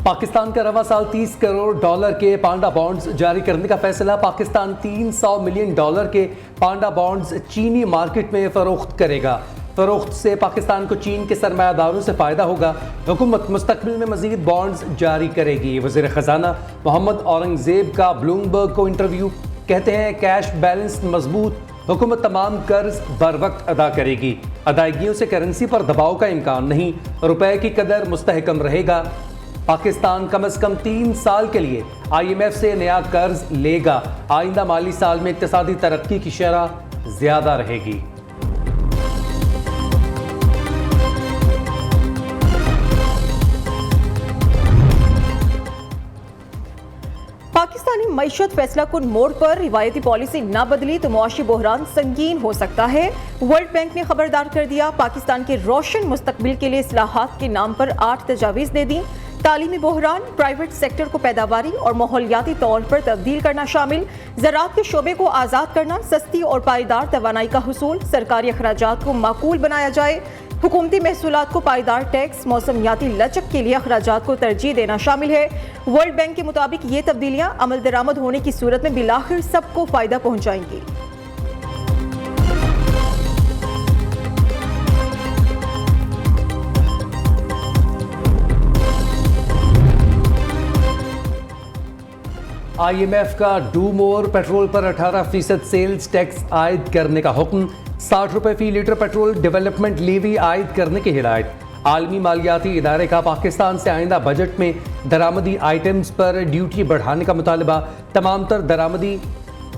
पाकिस्तान का रवा साल $30 करोड़ के पांडा बॉन्ड्स जारी करने का फैसला। पाकिस्तान $300 मिलियन के पांडा बॉन्ड्स चीनी मार्केट में फरोख्त करेगा। फरोख्त से पाकिस्तान को चीन के सरमायादारों से फ़ायदा होगा। हुकूमत मुस्तकबिल में मज़ीद बॉन्ड्स जारी करेगी। वज़ीर ख़जाना मोहम्मद औरंगज़ेब का ब्लूमबर्ग को इंटरव्यू, कहते हैं कैश बैलेंस मजबूत, हुकूमत तमाम कर्ज बर वक्त अदा करेगी। अदायगियों से करेंसी पर दबाव का इम्कान नहीं, रुपए की कदर मुस्तहकम रहेगा। पाकिस्तान कम अज़ कम 3 साल के लिए IMF से नया कर्ज लेगा। आइंदा माली साल में इक़्तिसादी तरक्की की शरह ज़्यादा रहेगी। पाकिस्तानी मईशत फैसला कुन मोड़ पर रिवायती पॉलिसी न बदली तो मुआशी बहरान संगीन हो सकता है। वर्ल्ड बैंक ने खबरदार कर दिया। पाकिस्तान के रोशन मुस्तकबिल के लिए इस्लाहात के नाम पर 8 तजावीज़ दे दी। तालीमी बहरान, प्राइवेट सेक्टर को पैदावारी और माहौलियाती तौर पर तब्दील करना शामिल, ज़राअत के शोबे को आज़ाद करना, सस्ती और पायदार तवानाई का हुसूल, सरकारी अखराजात को माकूल बनाया जाए, हुकूमती महसूलात को पायदार टैक्स, मौसमियाती लचक के लिए अखराजात को तरजीह देना शामिल है। वर्ल्ड बैंक के मुताबिक ये तब्दीलियां अमल दरामद होने की सूरत में बिलाखिर सबको फायदा पहुंचाएंगी। IMF का डू मोर, पेट्रोल पर 18% सेल्स टैक्स आयद करने का हुक्म। 60 रुपए फी लीटर पेट्रोल डेवलपमेंट लीवी आयद करने की हिदायत। आलमी मालियाती इदारे का पाकिस्तान से आइंदा बजट में दरामदी आइटम्स पर ड्यूटी बढ़ाने का मुतालबा। तमाम तर दरामदी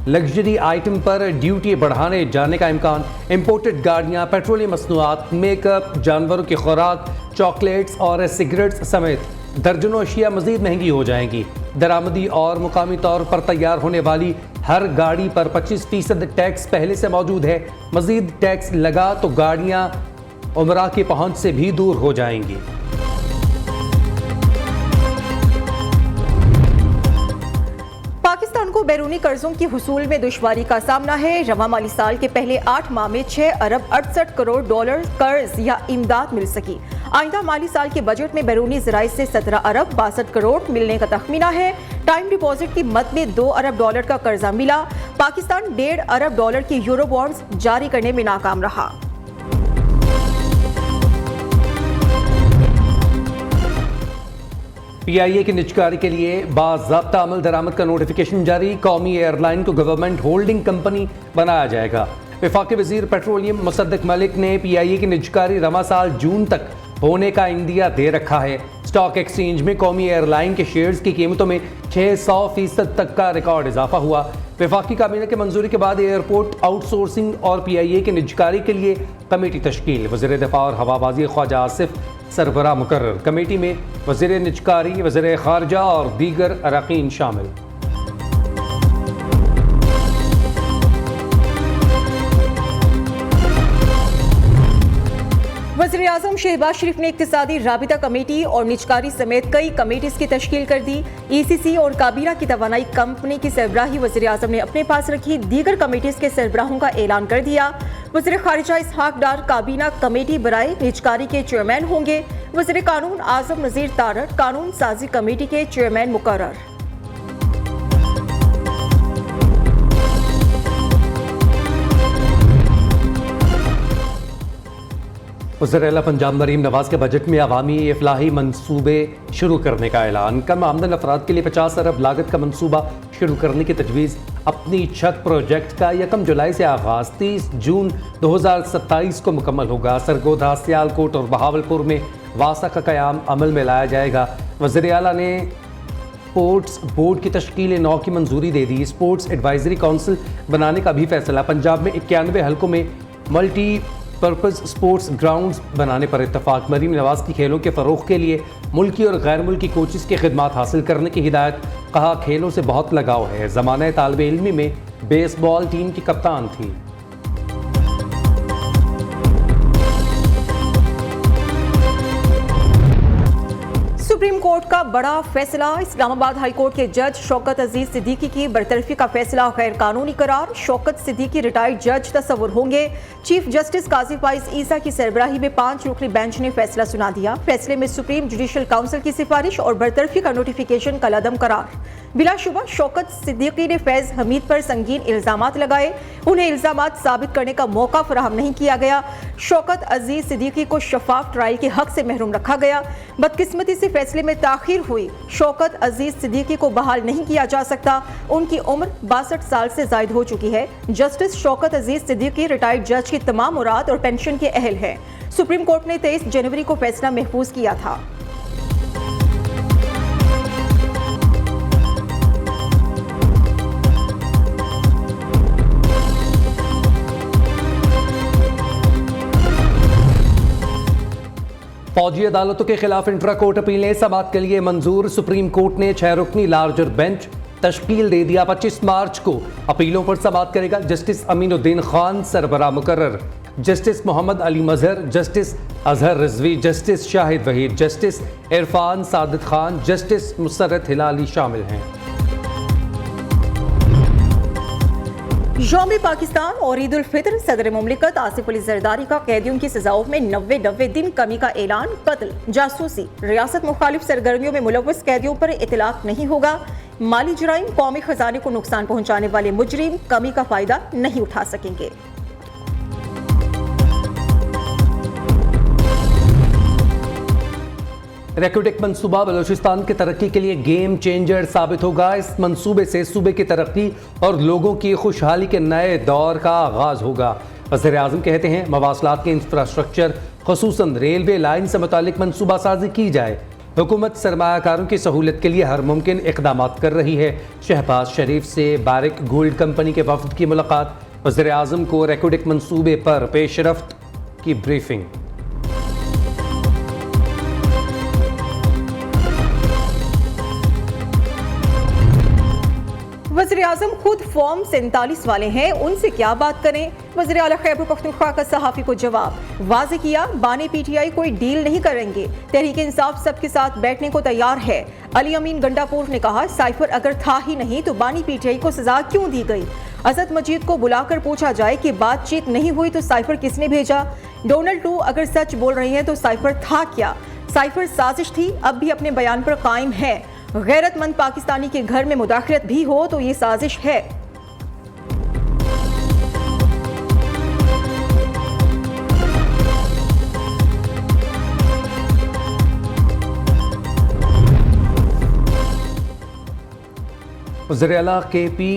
लग्जरी आइटम पर ड्यूटी बढ़ाने जाने का इम्कान। इम्पोर्टेड गाड़ियाँ, पेट्रोलियम मसनूआत, मेकअप, जानवरों की खुराक, चॉकलेट्स और सिगरेट्स समेत दर्जनों अशिया मजीद महंगी हो जाएंगी। दरामदी और मुकामी तौर पर तैयार होने वाली हर गाड़ी पर 25% टैक्स पहले से मौजूद है। मजीद टैक्स लगा तो गाड़ियाँ उमरा की पहुंच से भी दूर हो जाएंगी। पाकिस्तान को बैरूनी कर्जों की हुसूल में दुश्वारी का सामना है। रवा माली साल के पहले 8 माह में $6 अरब 68 करोड़ कर्ज या इमदाद मिल सकी। आइंदा माली साल के बजट में बैरूनी ज़राए से 17 अरब 62 करोड़ मिलने का तखमीना है। टाइम डिपॉजिट की मद में $2 अरब का कर्जा मिला। पाकिस्तान $1.5 अरब की यूरो बॉन्ड्स जारी करने में नाकाम रहा। PIA की निजकारी के लिए बाज़ाब्ता अमल दरामद का नोटिफिकेशन जारी। कौमी एयरलाइन को गवर्नमेंट होल्डिंग कंपनी बनाया जाएगा। वफाकी वजीर पेट्रोलियम मुसद्दिक मलिक ने PIA की निजकारी रवा साल जून तक होने का इंदिया दे रखा है। स्टॉक एक्सचेंज में कौमी एयरलाइन के शेयर्स की कीमतों में 600% तक का रिकॉर्ड इजाफा हुआ। वफाकी काबीना की मंजूरी के बाद एयरपोर्ट आउटसोर्सिंग और PIA की निजकारी के लिए कमेटी तश्कील। वज़ीर दिफा और हवाबाजी ख्वाजा आसिफ सरबराह मुकर्रर। कमेटी में वज़ीर निजकारी, वज़ीर खारजा और दीगर अरकान शामिल। वज़ीर आज़म शहबाज शरीफ ने इक़्तिसादी राबिता कमेटी और निजकारी समेत कई कमेटीज़ की तश्कील कर दी। ECC और काबीना की तवानाई कंपनी की सरबराही वज़ीर आज़म ने अपने पास रखी। दीगर कमेटीज़ के सरबराहों का ऐलान कर दिया। वज़ीर खारिजा इसहाक डार काबीना कमेटी बराए निजकारी के चेयरमैन होंगे। वज़ीर कानून आज़म नज़ीर तारड़ कानून साजी कमेटी के चेयरमैन मुकर्रर। वज़ीर आला पंजाब मरीम नवाज के बजट में अवामी इफलाही मनसूबे शुरू करने का ऐलान। कम आमदन अफराद के लिए 50 अरब लागत का मनसूबा शुरू करने की तजवीज़। अपनी छत प्रोजेक्ट का 1 जुलाई से आगाज़ 30 जून 2027 को मुकम्मल होगा। सरगोधा, सियालकोट और बहावलपुर में वासा का क़याम अमल में लाया जाएगा। वज़ीर आला ने स्पोर्ट्स बोर्ड की तश्कील 9 की मंजूरी दे दी। स्पोर्ट्स एडवाइजरी काउंसिल बनाने का भी फैसला। पंजाब में 91 हलकों में मल्टी पर्पज़ स्पोर्ट्स ग्राउंड्स बनाने पर इत्तफाक। मरीम नवाज की खेलों के फ़रोग़ के लिए मुल्की और गैर मुल्की कोचेज़ की खिदमात हासिल करने की हिदायत। कहा खेलों से बहुत लगाव है। ज़माने तालिबे इल्मी में बेसबॉल टीम की कप्तान थी। सुप्रीम कोर्ट कोर्ट का बड़ा फैसला। इस्लामाबाद हाई कोर्ट के जज शौकत अजीज सिद्दीकी की बरतरफी का फैसला गैर कानूनी करार। शौकत सिद्दीकी रिटायर्ड जज तस्वुर होंगे। चीफ जस्टिस काजी फाइज ईसा की सरबराही में 5 रुकनी बेंच ने फैसला सुना दिया। फैसले में सुप्रीम जुडिशियल काउंसिल की सिफारिश और बरतरफी का नोटिफिकेशन कलअदम करार। बिलाशुबा शौकत सिद्दीकी ने फैज हमीद पर संगीन इल्जामात लगाए। उन्हें इल्जामात साबित करने का मौका फराहम नहीं किया गया। शौकत अजीज सिद्दीकी को शफाफ ट्रायल के हक से महरूम रखा गया। बदकिस्मती से फैसले में ताखीर हुई। शौकत अजीज सिद्दीकी को बहाल नहीं किया जा सकता। उनकी उम्र 62 साल से जायद हो चुकी है। जस्टिस शौकत अजीज सिद्दीकी रिटायर्ड जज की तमाम मुराद और पेंशन के अहल हैं। सुप्रीम कोर्ट ने 23 जनवरी को फैसला महफूज किया था। फौजी अदालतों के खिलाफ इंट्रा कोर्ट अपीलें समाअत के लिए मंजूर। सुप्रीम कोर्ट ने 6 रुकनी लार्जर बेंच तश्कील दे दिया। 25 मार्च को अपीलों पर समाअत करेगा। जस्टिस अमीनुद्दीन खान सरबराह मुकर्रर, justice Mohammad Ali Mazhar, justice Azhar Rizvi, justice Shahid Waheed, justice Irfan Sadiq Khan, justice Musarrat Hilali शामिल हैं। यौम पाकिस्तान और ईद उल फितर, सदर मुमलिकत आसिफ अली जरदारी का कैदियों की सजाओं में 90 दिन कमी का ऐलान। कत्ल, जासूसी, रियासत मुखालिफ सरगर्मियों में मुलव्वस कैदियों पर इतलाक नहीं होगा। माली जुराइम, कौमी खजाने को नुकसान पहुंचाने वाले मुजरिम कमी का फायदा नहीं उठा सकेंगे। रैक्यूटेक मंसूबा बलूचिस्तान की तरक्की के लिए गेम चेंजर साबित होगा। इस मंसूबे से सूबे की तरक्की और लोगों की खुशहाली के नए दौर का आगाज होगा। वज़ीर आज़म कहते हैं मवासलात के इंफ्रास्ट्रक्चर खुसूसन रेलवे लाइन से मुतालिक मंसूबा साजी की जाए। हुकूमत सरमायाकारों की सहूलत के लिए हर मुमकिन इक़दाम कर रही है। शहबाज शरीफ से बारिक गोल्ड कंपनी के वफद की मुलाकात। वज़ीर आज़म को रैक्यूटेक मंसूबे पर पेशरफ्त की ब्रीफिंग। वज़ीर आज़म खुद फॉर्म 47 वाले हैं, उनसे क्या बात करें। वज़ीर आला खैबर पख्तूनख्वा का सहाफ़ी को जवाब। वाज़े किया बानी PTI कोई डील नहीं करेंगे। तहरीक इंसाफ सबके साथ बैठने को तैयार है। अली अमीन गंडापुर ने कहा साइफर अगर था ही नहीं तो बानी PTI को सजा क्यों दी गई। असद मजीद को बुलाकर पूछा जाए कि बातचीत नहीं हुई तो साइफर किसने भेजा। डोनाल्ड टू अगर सच बोल रहे हैं तो साइफर था क्या। साइफर साजिश थी, अब भी अपने बयान पर कायम है। गैरतमंद पाकिस्तानी के घर में मुदाखलत भी हो तो ये साजिश है। वज़ीर आला KP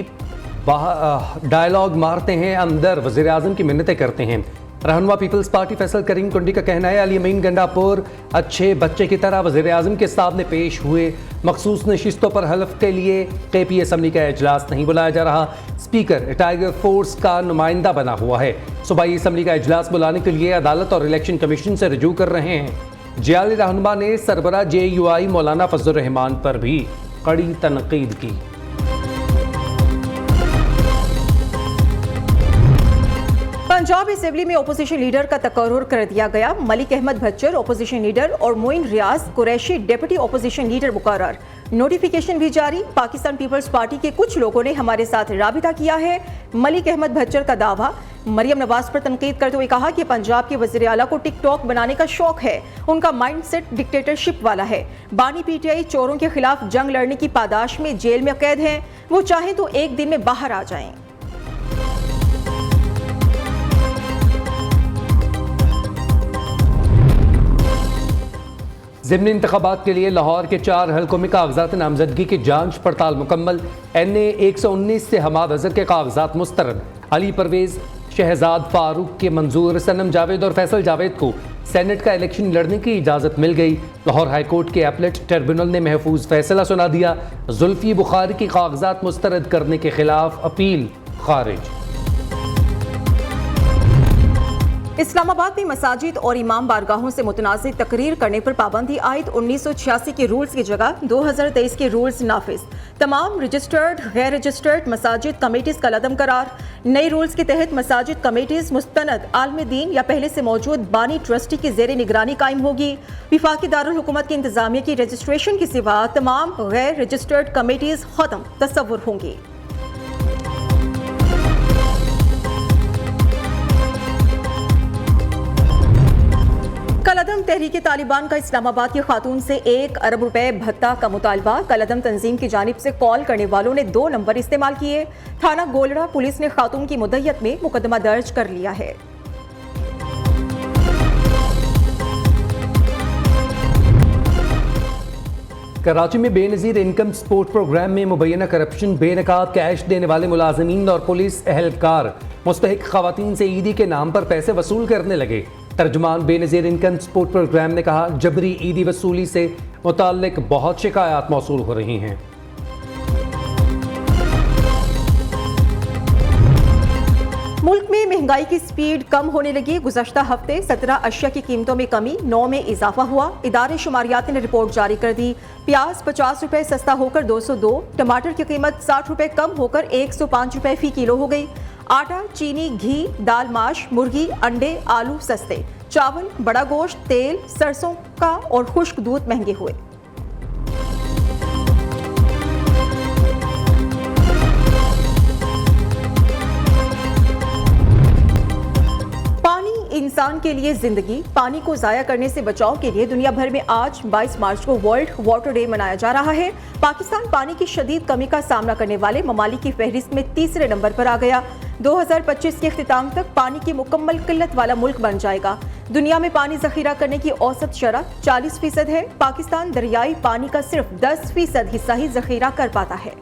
डायलॉग मारते हैं अंदर, वज़ीर आज़म की मिन्नतें करते हैं। रहनुमा पीपल्स पार्टी फैसल करीम कुंडी का कहना है अली अमीन गंडापुर अच्छे बच्चे की तरह वज़ीर आज़म के सामने पेश हुए। मखसूस नशिस्तों पर हल्फ के लिए KP असम्बली का इजलास नहीं बुलाया जा रहा। स्पीकर टाइगर फोर्स का नुमाइंदा बना हुआ है। सूबाई असम्बली का इजलास बुलाने के लिए अदालत और इलेक्शन कमीशन से रजू कर रहे हैं। जियाली रहनुमा ने सरबरा JUI मौलाना फजल रहमान पर भी कड़ी तनकीद की। पंजाब असेंबली में ओपोजिशन लीडर का तकर्रुर कर दिया गया। मलिक अहमद भच्चर ओपोजिशन लीडर और मोइन रियाज कुरैशी डिप्टी ओपोजिशन लीडर मुकर्रर। नोटिफिकेशन भी जारी। पाकिस्तान पीपल्स पार्टी के कुछ लोगों ने हमारे साथ राबिता किया है। मलिक अहमद भच्चर का दावा। मरियम नवाज पर तनकीद करते हुए कहा कि पंजाब के वज़ीर आला को टिकटॉक बनाने का शौक है। उनका माइंडसेट डिक्टेटरशिप वाला है। बानी PTI चोरों के खिलाफ जंग लड़ने की पादाश में जेल में कैद हैं। वो चाहें तो एक दिन में बाहर आ जाएं। ज़िमनी इंतखाबात के लिए लाहौर के 4 हलकों में कागजात नामजदगी की जांच पड़ताल मुकम्मल। NA 119 से हमाद अजहर के कागजात मुस्तरद। अली परवेज, शहजाद फारूक के मंजूर। सनम जावेद और फैसल जावेद को सेनेट का इलेक्शन लड़ने की इजाज़त मिल गई। लाहौर हाई कोर्ट के एपलेट ट्रिब्यूनल ने महफूज फैसला सुना दिया। जुल्फी बुखारी की कागजात मुस्तरद करने के खिलाफ अपील खारिज। इस्लामाबाद में मसाजिद और इमाम बारगाहों से मुतनाज़िर तकरीर करने पर पाबंदी आयद 1986 के रूल्स की जगह 2023 के रूल्स नाफिज। तमाम रजिस्टर्ड गैर रजिस्टर्ड मसाजिद कमेटीज का लदम करार। नए रूल्स के तहत मसाजिद कमेटीज मुस्तनद आलम दीन या पहले से मौजूद बानी ट्रस्टी की जेर निगरानी कायम होगी। विफाकी दारुल हुकूमत की इंतजामिया की रजिस्ट्रेशन के सिवा तमाम गैर रजिस्टर्ड कमेटीज खत्म तस्वुर होंगी। कलअदम तहरीक तालिबान का इस्लामाबाद की खातून से 1 अरब रुपए भत्ता का मुतालबा। कलअदम तंजीम की जानिब से कॉल करने वालों ने 2 नंबर इस्तेमाल किए। थाना गोलड़ा पुलिस ने खातून की मुद्दत में मुकदमा दर्ज कर लिया है। कराची में बेनज़ीर इनकम सपोर्ट प्रोग्राम में मुबैना करप्शन, बेनकाब कैश देने वाले मुलाजमीन और पुलिस एहलकार मुस्तहिक खवातीन से ईदी के नाम पर पैसे वसूल करने लगे। तर्जुमान बेनज़ीर इनकम सपोर्ट प्रोग्राम ने कहा, जबरी ईदी वसूली से मुताल्लिक बहुत शिकायत मौसूल हो रही हैं। मुल्क में महंगाई की स्पीड कम होने लगी। गुज़श्ता हफ्ते 17 अशिया की कीमतों में कमी, 9 में इजाफा हुआ। इदारे शुमारियात ने रिपोर्ट जारी कर दी। प्याज 50 रुपए सस्ता होकर 202, टमाटर की कीमत 60 रुपए कम होकर 105 रुपए फी किलो हो गई। आटा, चीनी, घी, दाल, माश, मुर्गी, अंडे, आलू सस्ते। चावल, बड़ा गोश्त, तेल, सरसों का और खुश्क दूध महंगे हुए। इंसान के लिए जिंदगी, पानी को जाया करने से बचाव के लिए दुनिया भर में आज 22 मार्च को वर्ल्ड वाटर डे मनाया जा रहा है। पाकिस्तान पानी की शदीद कमी का सामना करने वाले ममालिक की फहरिस्त में तीसरे नंबर पर आ गया। 2025 के इख्तिताम तक पानी की मुकम्मल किल्लत वाला मुल्क बन जाएगा। दुनिया में पानी जखीरा करने की औसत शरह 40% है। पाकिस्तान दरियाई पानी का सिर्फ 10% हिस्सा ही जखीरा कर पाता है।